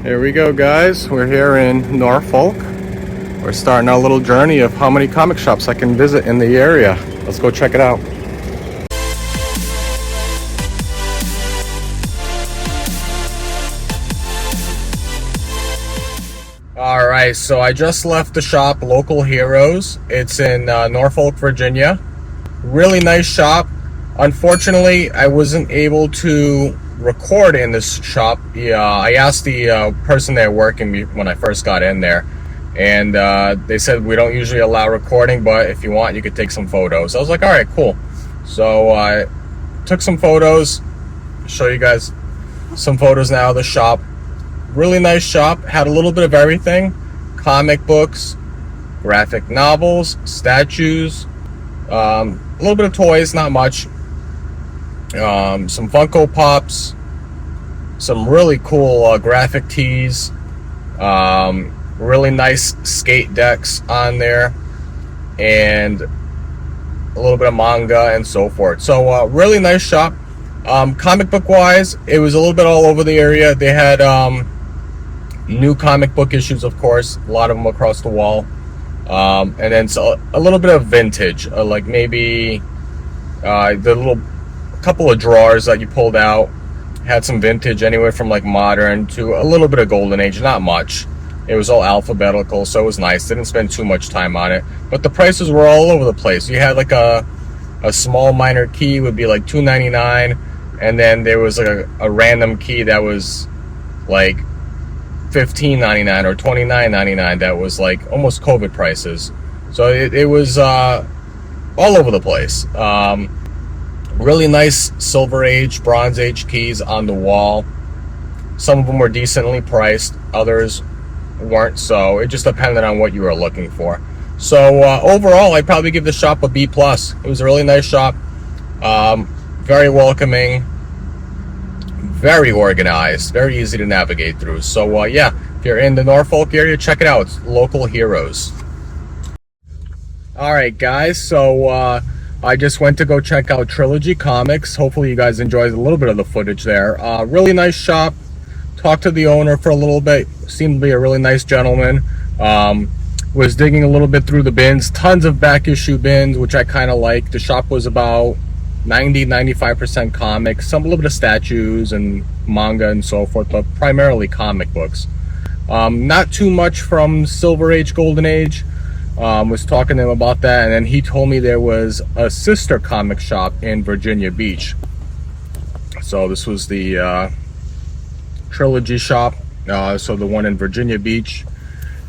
Here we go, guys. We're here in Norfolk. We're starting our little journey of how many comic shops I can visit in the area. Let's go check it out. All right, so I just left the shop, Local Heroes. It's in Norfolk, Virginia. Really nice shop. Unfortunately, I wasn't able to record in this shop. I asked the person there working me when I first got in there, and they said we don't usually allow recording, but if you want, you could take some photos. I was like, all right, cool. So I took some photos. Show you guys some photos now of the shop. Really nice shop. Had a little bit of everything: comic books, graphic novels, statues, a little bit of toys, not much. Some Funko Pops, some really cool graphic tees, really nice skate decks on there, and a little bit of manga and so forth. So really nice shop. Comic book wise, it was a little bit all over the area. They had new comic book issues, of course, a lot of them across the wall, and then a little bit of vintage, like maybe the little couple of drawers that you pulled out had some vintage, anywhere from like modern to a little bit of golden age. Not much. It was all alphabetical, so it was nice. Didn't spend too much time on it, but the prices were all over the place. You had like a small minor key would be like $2.99, and then there was like a random key that was like $15.99 or $29.99. That was like almost COVID prices. So it was all over the place. Really nice Silver Age, Bronze Age keys on the wall. Some of them were decently priced, others weren't, so it just depended on what you were looking for. So overall, I'd probably give the shop a B+. It was a really nice shop, very welcoming, very organized, very easy to navigate through. So yeah, if you're in the Norfolk area, check it out. It's Local Heroes. All right, guys, so I just went to go check out Trilogy Comics. Hopefully you guys enjoyed a little bit of the footage there. Really nice shop. Talked to the owner for a little bit. Seemed to be a really nice gentleman. Was digging a little bit through the bins. Tons of back issue bins, which I kind of like. The shop was about 90-95% comics, a little bit of statues and manga and so forth, but primarily comic books. Not too much from Silver Age, Golden Age. Was talking to him about that, and then he told me there was a sister comic shop in Virginia Beach. So this was the Trilogy shop. So the one in Virginia Beach,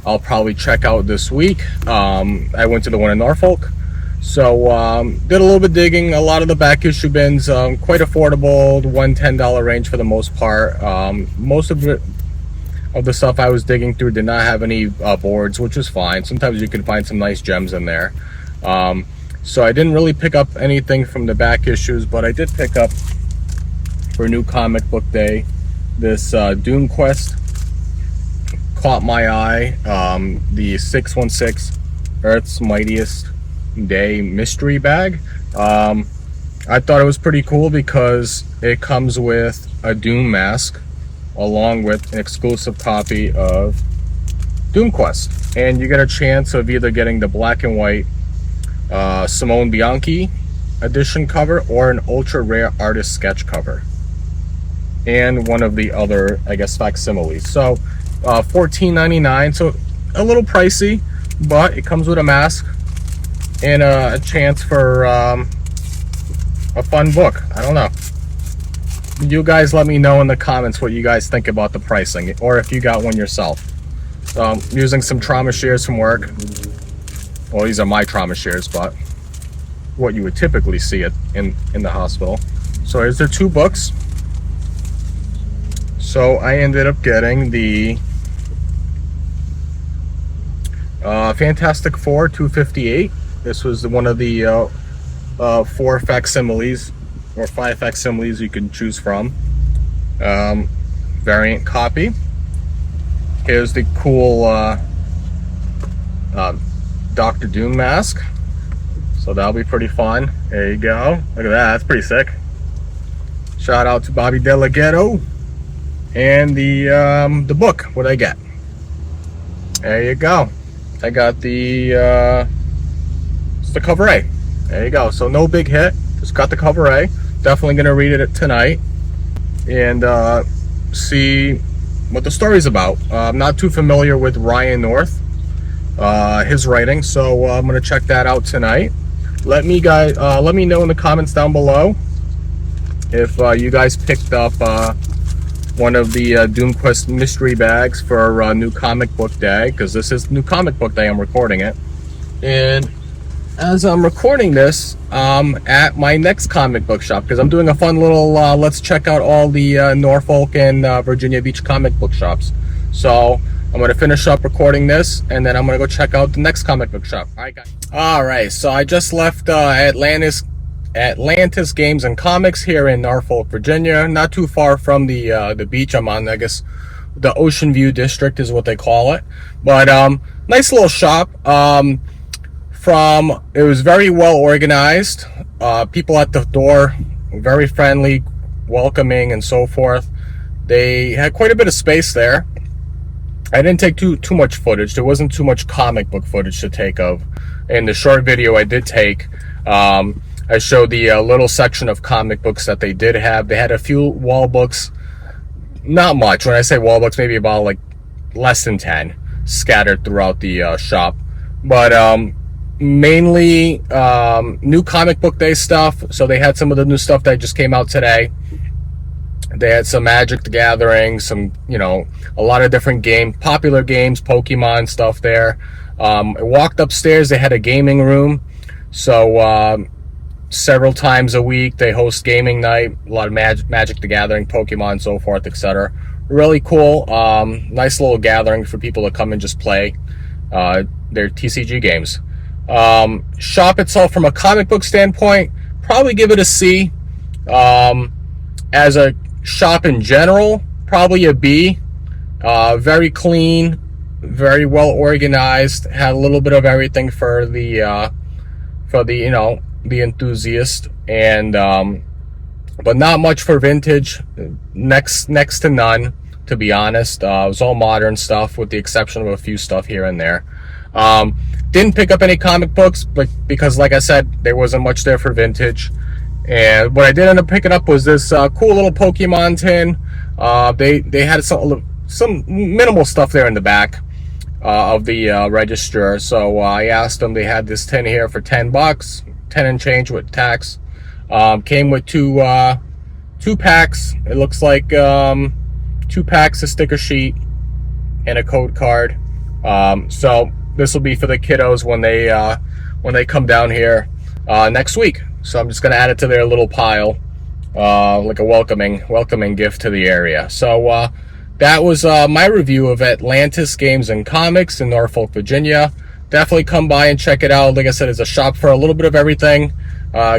I'll probably check out this week. I went to the one in Norfolk. So did a little bit digging. A lot of the back issue bins, quite affordable, the $1-10 range for the most part. Most of the stuff I was digging through did not have any boards, which was fine. Sometimes you can find some nice gems in there. So I didn't really pick up anything from the back issues, but I did pick up for New Comic Book Day this Doom Quest. Caught my eye. The 616 Earth's Mightiest Day mystery bag. I thought it was pretty cool because it comes with a Doom mask along with an exclusive copy of Doom Quest, and you get a chance of either getting the black and white Simone Bianchi edition cover or an ultra rare artist sketch cover, and one of the other, I guess, facsimiles. So $14.99, so a little pricey, but it comes with a mask and a chance for a fun book. I don't know. You guys let me know in the comments what you guys think about the pricing, or if you got one yourself. So I'm using some trauma shares from work. Well, these are my trauma shares, but what you would typically see it in the hospital. So here's the two books. So I ended up getting the Fantastic Four 258. This was one of the 4 facsimiles or 5 facsimiles you can choose from. Variant copy. Here's the cool Dr. Doom mask. So that'll be pretty fun. There you go. Look at that. That's pretty sick. Shout out to Bobby Delgado. and the book. What I get? There you go. I got it's the cover A. There you go. So no big hit. Just got the cover A. Definitely gonna read it tonight and see what the story's about. I'm not too familiar with Ryan North, his writing, so I'm gonna check that out tonight. Let me know in the comments down below if you guys picked up one of the Doomquest mystery bags for New Comic Book Day, because this is New Comic Book Day. I'm recording it, and as I'm recording this, at my next comic book shop, because I'm doing a fun little let's check out all the Norfolk and Virginia Beach comic book shops. So I'm going to finish up recording this, and then I'm going to go check out the next comic book shop. All right, guys. All right, so I just left Atlantis Games and Comics here in Norfolk, Virginia. Not too far from the beach I'm on. I guess the Ocean View District is what they call it. But nice little shop. It was very well organized. People at the door, very friendly, welcoming, and so forth. They had quite a bit of space there. I didn't take too much footage. There wasn't too much comic book footage to take of. In the short video I did take, I showed the little section of comic books that they did have. They had a few wall books, not much. When I say wall books, maybe about like less than 10 scattered throughout the shop. But mainly New Comic Book Day stuff. So they had some of the new stuff that just came out today. They had some Magic the Gathering, some, a lot of different popular games, Pokemon stuff there. I walked upstairs. They had a gaming room. So several times a week they host gaming night, a lot of Magic the Gathering, Pokemon, so forth, etc. Really cool. Nice little gathering for people to come and just play their TCG games. Shop itself, from a comic book standpoint, probably give it a C. As a shop in general, probably a B. Very clean, very well organized. Had a little bit of everything for the the enthusiast, and but not much for vintage. Next to none, to be honest. It was all modern stuff, with the exception of a few stuff here and there. Didn't pick up any comic books, but because, like I said, there wasn't much there for vintage. And what I did end up picking up was this cool little Pokemon tin. They had some minimal stuff there in the back of the register. So I asked them. They had this tin here for $10, 10 and change with tax. Came with two packs. It looks like 2 packs, a sticker sheet, and a code card. So this will be for the kiddos when they come down here next week. So I'm just going to add it to their little pile, like a welcoming gift to the area. So that was my review of Atlantis Games and Comics in Norfolk, Virginia. Definitely come by and check it out. Like I said, it's a shop for a little bit of everything,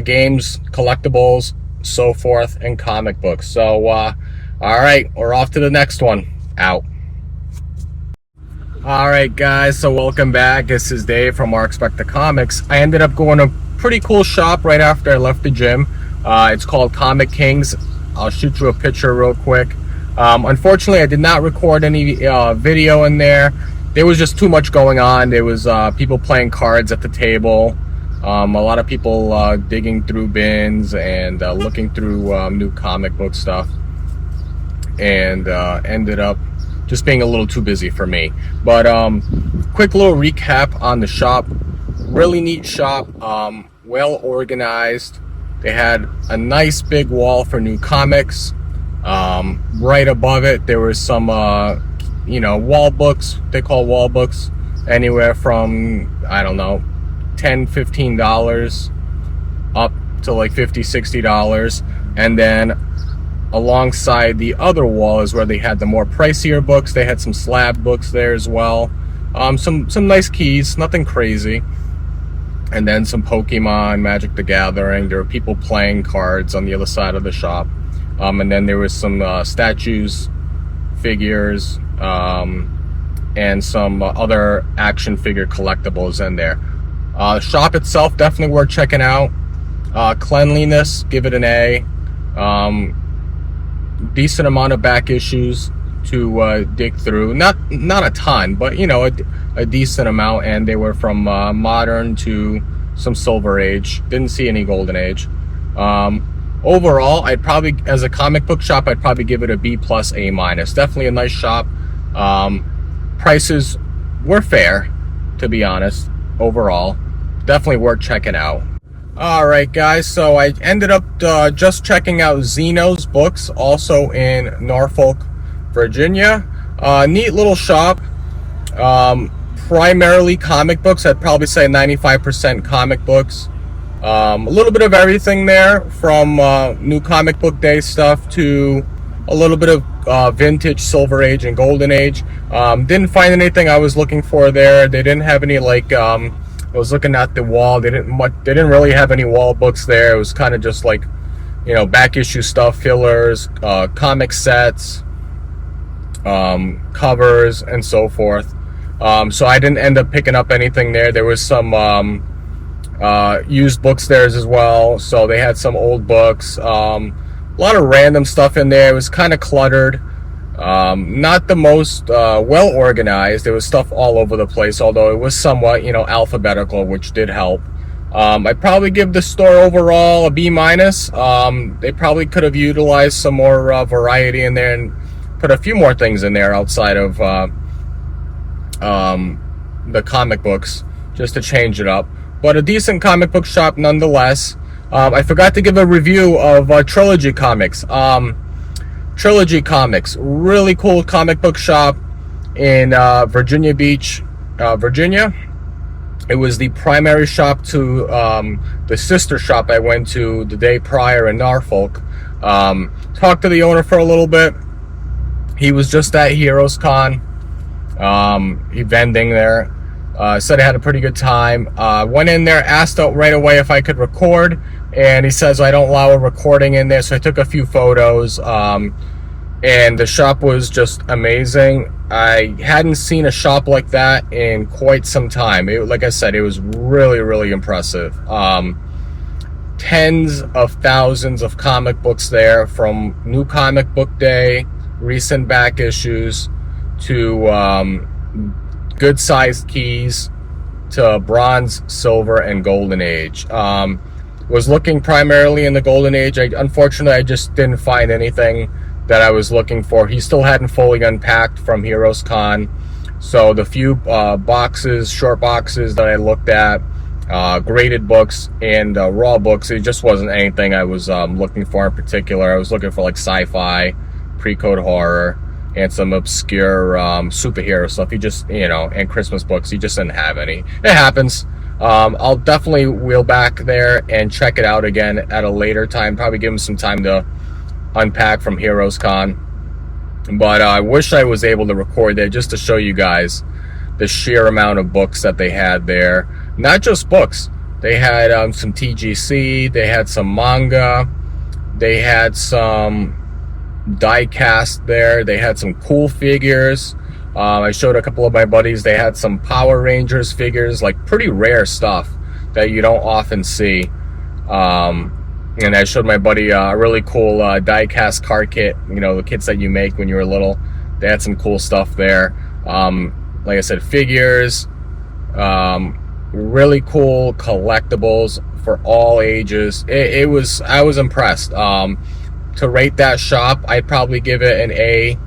games, collectibles, so forth, and comic books. So all right, we're off to the next one. Out. Alright guys, so welcome back. This is Dave from Our Expected Comics. I ended up going to a pretty cool shop right after I left the gym. It's called Comic Kings. I'll shoot you a picture real quick. Unfortunately, I did not record any video in there. There was just too much going on. There was people playing cards at the table. A lot of people digging through bins and looking through new comic book stuff. And ended up just being a little too busy for me. But quick little recap on the shop. Really neat shop, well organized. They had a nice big wall for new comics. Right above it there was some wall books. They call wall books anywhere from, I don't know, $10-15 up to like $50-60. And then alongside the other wall is where they had the more pricier books. They had some slab books there as well. Some nice keys, nothing crazy. And then some Pokemon, Magic the Gathering. There were people playing cards on the other side of the shop. And then there was some statues, figures, and some other action figure collectibles in there. The shop itself, definitely worth checking out. Cleanliness, give it an A. Decent amount of back issues. to dig through. Not a ton, but you know, a decent amount. And they were from modern to some Silver Age. Didn't see any Golden Age. Overall, I'd probably, as a comic book shop, I'd probably give it a B plus, A minus. Definitely a nice shop. Prices were fair, to be honest. Overall, definitely worth checking out. Alright guys, so I ended up just checking out Zeno's books, also in Norfolk, Virginia. Neat little shop. Primarily comic books. I'd probably say 95% comic books. A little bit of everything there, from new comic book day stuff to a little bit of vintage Silver Age and Golden Age. Didn't find anything I was looking for there. They didn't have any, like, I was looking at the wall. They didn't really have any wall books there. It was kind of just like, you know, back issue stuff, fillers, comic sets, covers, and so forth. So I didn't end up picking up anything there. There was some used books there as well. So they had some old books. A lot of random stuff in there. It was kind of cluttered. Not the most well organized. There was stuff all over the place, although it was somewhat, you know, alphabetical, which did help. I'd probably give the store overall a B minus. They probably could have utilized some more variety in there and put a few more things in there outside of the comic books, just to change it up. But a decent comic book shop nonetheless. I forgot to give a review of Trilogy Comics. Trilogy Comics, really cool comic book shop in Virginia Beach, Virginia. It was the primary shop to the sister shop I went to the day prior in Norfolk. Talked to the owner for a little bit. He was just at Heroes Con, vending there. Said I had a pretty good time. Went in there, asked out right away if I could record, and he says I don't allow a recording in there, so I took a few photos. And the shop was just amazing. I hadn't seen a shop like that in quite some time. Like I said, it was really, really impressive. Tens of thousands of comic books there, from new comic book day, recent back issues, to good sized keys, to bronze, silver, and golden age. Was looking primarily in the golden age. Unfortunately, I just didn't find anything that I was looking for. He still hadn't fully unpacked from Heroes Con, so the few boxes, short boxes that I looked at, graded books and raw books, it just wasn't anything I was looking for in particular. I was looking for like sci-fi, pre-code horror, and some obscure superhero stuff. He just, you know, and Christmas books. He just didn't have any. It happens. I'll definitely wheel back there and check it out again at a later time. Probably give him some time to unpack from Heroes Con. But I wish I was able to record there just to show you guys the sheer amount of books that they had there. Not just books. They had some TGC. They had some manga. They had some die-cast there. They had some cool figures. I showed a couple of my buddies. They had some Power Rangers figures, like pretty rare stuff that you don't often see. And I showed my buddy a really cool die-cast car kit, you know, the kits that you make when you were little. They had some cool stuff there. Like I said, figures, really cool collectibles for all ages. I was impressed. To rate that shop, I'd probably give it an A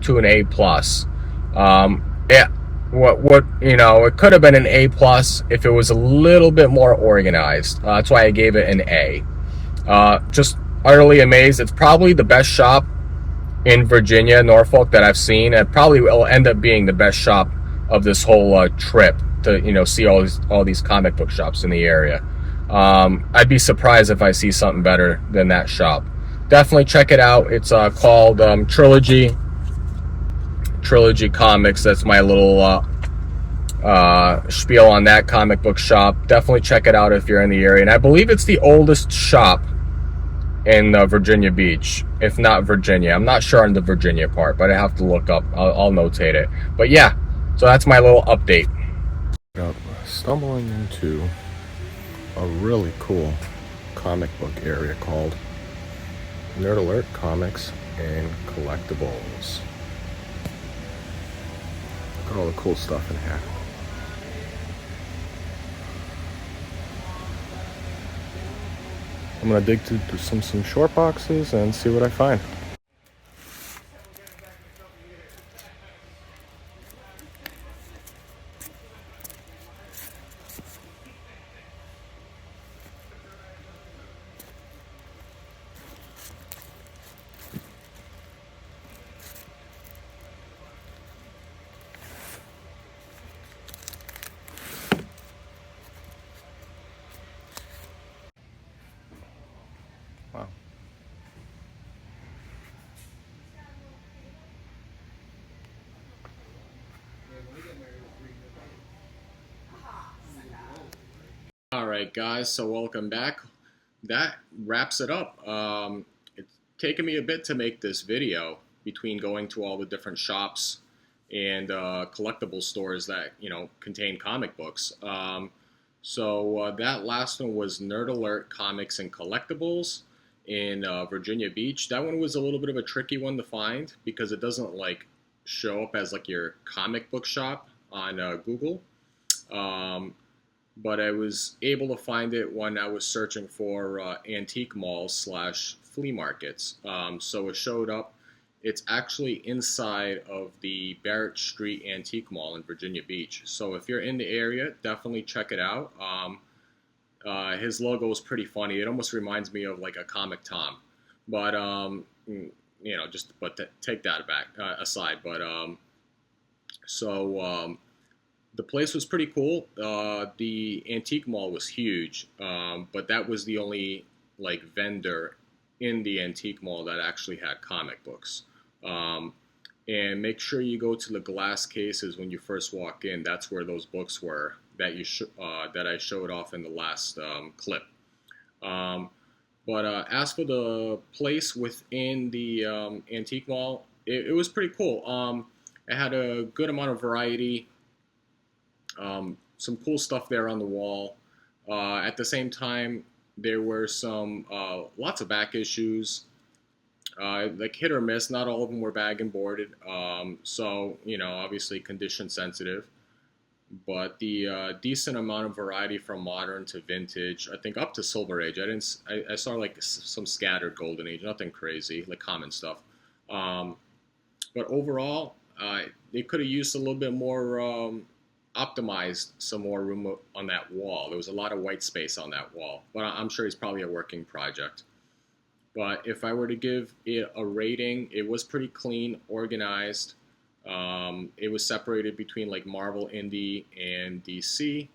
to an A plus. Yeah, what you know, it could have been an A plus if it was a little bit more organized. That's why I gave it an A. Just utterly amazed. It's probably the best shop in Virginia, Norfolk, that I've seen. It probably will end up being the best shop of this whole trip to, you know, see all these comic book shops in the area. I'd be surprised if I see something better than that shop. Definitely check it out. It's called Trilogy Comics. That's my little spiel on that comic book shop. Definitely check it out if you're in the area. And I believe it's the oldest shop in Virginia Beach, if not Virginia. I'm not sure on the Virginia part, but I have to look up. I'll notate it. But yeah, so that's my little update. Stumbling into a really cool comic book area called Nerd Alert Comics and Collectibles. Look at all the cool stuff in here. I'm gonna dig through some short boxes and see what I find. Wow. All right, guys, so welcome back. That wraps it up. It's taken me a bit to make this video between going to all the different shops and collectible stores that, contain comic books. So that last one was Nerd Alert Comics and Collectibles in Virginia Beach. That one was a little bit of a tricky one to find because it doesn't like show up as like your comic book shop on Google. Um, but I was able to find it when I was searching for antique malls slash flea markets. So it showed up. It's actually inside of the Barrett Street Antique Mall in Virginia Beach. So if you're in the area, definitely check it out. His logo is pretty funny. It almost reminds me of like a Comic Tom, but take that back aside. But so the place was pretty cool. The antique mall was huge, but that was the only like vendor in the antique mall that actually had comic books. Um, and make sure you go to the glass cases when you first walk in. That's where those books were that I showed off in the last clip. Um, but as for the place within the antique mall, it was pretty cool. It had a good amount of variety. Some cool stuff there on the wall. At the same time, there were some lots of back issues, like hit or miss. Not all of them were bag and boarded, so obviously condition sensitive. But the decent amount of variety from modern to vintage, I think up to Silver Age. I saw like some scattered Golden Age, nothing crazy, like common stuff. Um, but overall, they could have used a little bit more optimized some more room on that wall. There was a lot of white space on that wall, but I'm sure it's probably a working project. But if I were to give it a rating, it was pretty clean, organized. It was separated between like Marvel, Indie, and DC.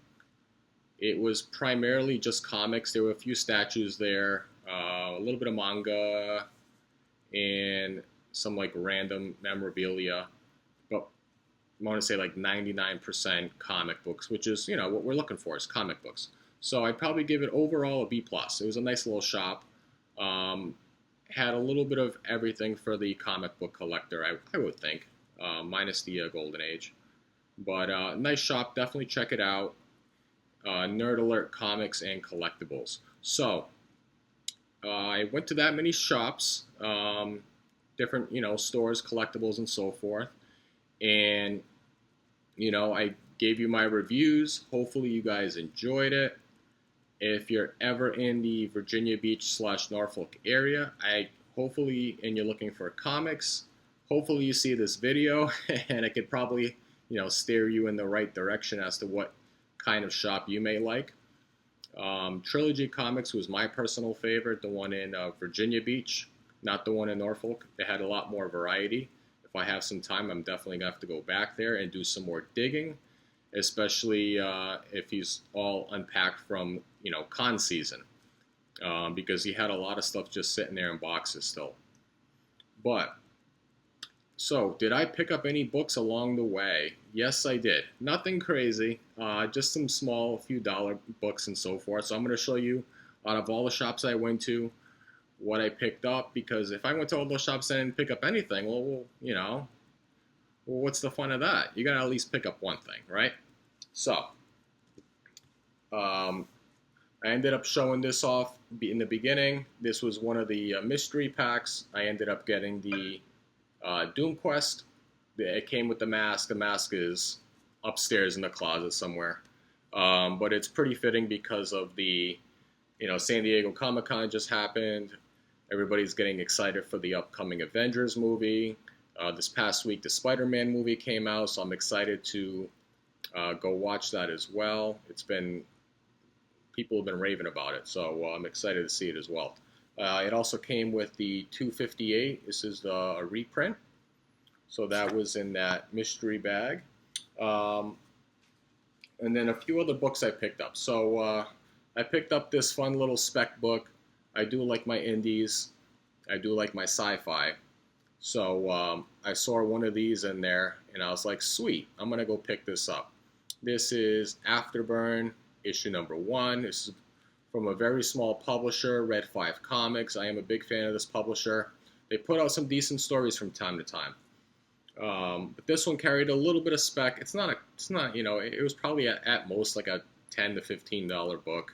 It was primarily just comics. There were a few statues there, a little bit of manga, and some like random memorabilia. But I want to say like 99% comic books, which is what we're looking for is comic books. So I'd probably give it overall a B plus. It was a nice little shop. Um, had a little bit of everything for the comic book collector, I would think, minus the Golden Age. But nice shop. Definitely check it out. Nerd Alert Comics and Collectibles. So I went to that many shops, different stores, collectibles, and so forth. And I gave you my reviews. Hopefully you guys enjoyed it. If you're ever in the Virginia Beach slash Norfolk area, and you're looking for comics, hopefully you see this video and it could probably steer you in the right direction as to what kind of shop you may like. Trilogy Comics was my personal favorite, the one in Virginia Beach, not the one in Norfolk. It had a lot more variety. If I have some time, I'm definitely going to have to go back there and do some more digging, especially if he's all unpacked from, con season, because he had a lot of stuff just sitting there in boxes still. But, so, did I pick up any books along the way? Yes, I did. Nothing crazy, just some small, few dollar books and so forth. So I'm going to show you, out of all the shops I went to, what I picked up, because if I went to all those shops and didn't pick up anything, well, what's the fun of that? You gotta at least pick up one thing, right? So, I ended up showing this off in the beginning. This was one of the mystery packs. I ended up getting the Doom Quest. It came with the mask. The mask is upstairs in the closet somewhere. But it's pretty fitting because of the, San Diego Comic Con just happened. Everybody's getting excited for the upcoming Avengers movie. This past week, the Spider-Man movie came out, so I'm excited to go watch that as well. People have been raving about it, so I'm excited to see it as well. It also came with the 258. This is a reprint, so that was in that mystery bag. Um, and then a few other books I picked up. So I picked up this fun little spec book. I do like my indies. I do like my sci-fi. So I saw one of these in there, and I was like, sweet, I'm going to go pick this up. This is Afterburn, issue number 1. This is from a very small publisher, Red 5 Comics. I am a big fan of this publisher. They put out some decent stories from time to time. But this one carried a little bit of spec. It's not, it was probably at most like a $10 to $15 book.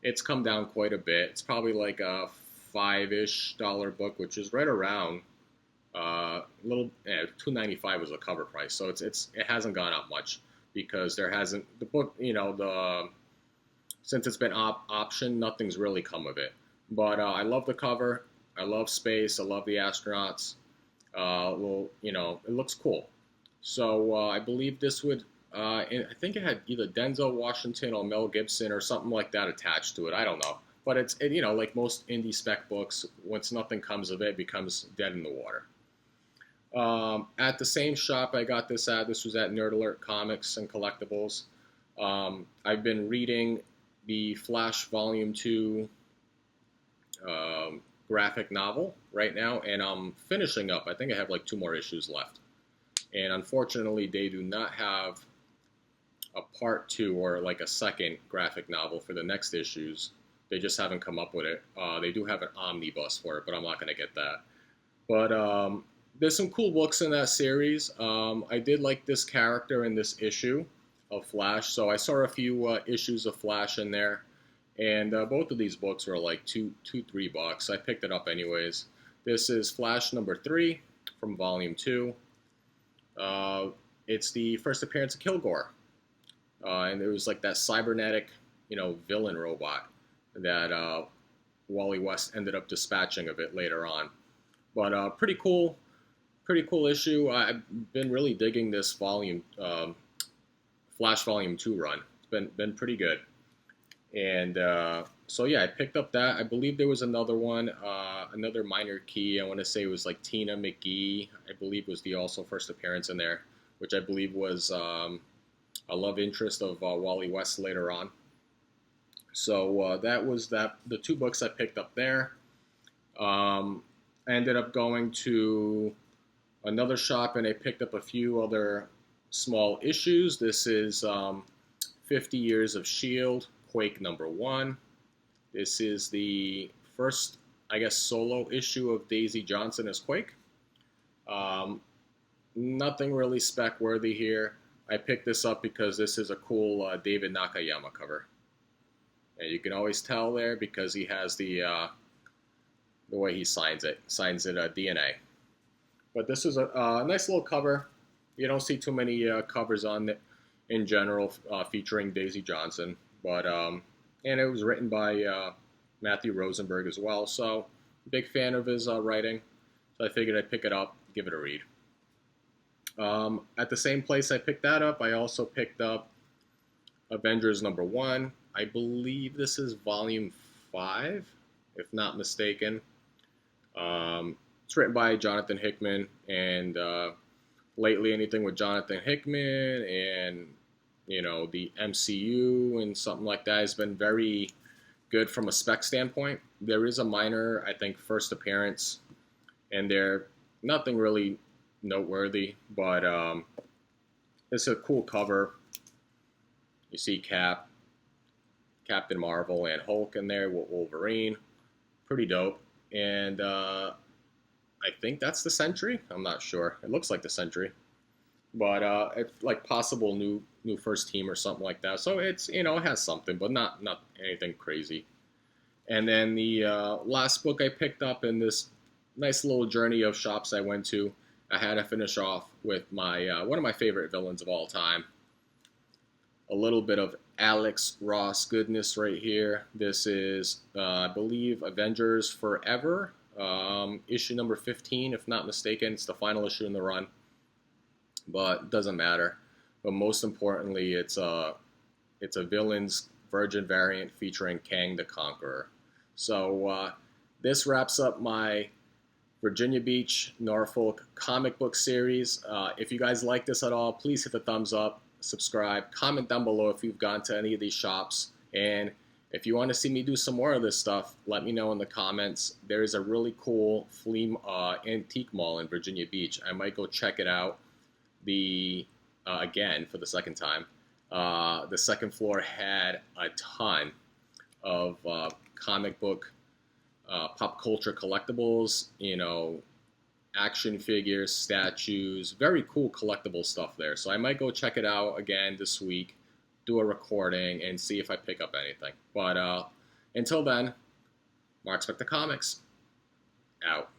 It's come down quite a bit. It's probably like a $5-ish book, which is right around $2.95 was the cover price. So it hasn't gone up much because there hasn't the book, since it's been optioned, nothing's really come of it. But I love the cover. I love space. I love the astronauts. It looks cool. So I believe this would, I think it had either Denzel Washington or Mel Gibson or something like that attached to it. I don't know. But like most indie spec books, once nothing comes of it, it becomes dead in the water. At the same shop I got this at, this was at Nerd Alert Comics and Collectibles. I've been reading the Flash Volume 2 graphic novel right now, and I'm finishing up. I think I have like 2 more issues left. And unfortunately, they do not have a part 2 or like a second graphic novel for the next issues. They just haven't come up with it. They do have an omnibus for it, but I'm not going to get that. But there's some cool books in that series. I did like this character in this issue of Flash, so I saw a few issues of Flash in there. And both of these books were like $3. I picked it up anyways. This is Flash number 3 from Volume 2. It's the first appearance of Kilgore. And it was like that cybernetic, villain robot that Wally West ended up dispatching a bit later on. But pretty cool issue. I've been really digging this Flash Volume 2 run. It's been pretty good. And so yeah, I picked up that. I believe there was another one, another minor key. I want to say it was like Tina McGee. I believe was the also first appearance in there, which I believe was a love interest of Wally West later on. So that was the 2 books I picked up there. I ended up going to another shop and I picked up a few other small issues. This is 50 Years of S.H.I.E.L.D. Quake number 1. This is the first, I guess, solo issue of Daisy Johnson as Quake. Nothing really spec worthy here. I picked this up because this is a cool David Nakayama cover. And you can always tell there because he has the way he signs it DNA. But this is a nice little cover. You don't see too many covers on it in general featuring Daisy Johnson. But and it was written by Matthew Rosenberg as well, so big fan of his writing. So I figured I'd pick it up, give it a read. At the same place I picked that up, I also picked up Avengers number 1. I believe this is volume 5, if not mistaken. It's written by Jonathan Hickman, and lately anything with Jonathan Hickman and the MCU and something like that has been very good from a spec standpoint. There is a minor, I think, first appearance, and they're nothing really noteworthy, but it's a cool cover. You see Cap, Captain Marvel, and Hulk in there with Wolverine. Pretty dope. And I think that's the Sentry. I'm not sure. It looks like the Sentry. But it's like possible new first team or something like that. So it's, it has something, but not anything crazy. And then the last book I picked up in this nice little journey of shops I went to, I had to finish off with my one of my favorite villains of all time. A little bit of Alex Ross goodness right here. This is, I believe, Avengers Forever, issue number 15, if not mistaken. It's the final issue in the run, but doesn't matter. But most importantly, it's a villains Virgin variant featuring Kang the Conqueror. So this wraps up my Virginia Beach, Norfolk comic book series. If you guys like this at all, please hit the thumbs up, subscribe, comment down below if you've gone to any of these shops. And if you want to see me do some more of this stuff, let me know in the comments. There is a really cool flea antique mall in Virginia Beach. I might go check it out again for the second time. The second floor had a ton of comic book, pop culture collectibles, action figures, statues, very cool collectible stuff there. So I might go check it out again this week, do a recording, and see if I pick up anything. But until then, Mark Spector Comics, out.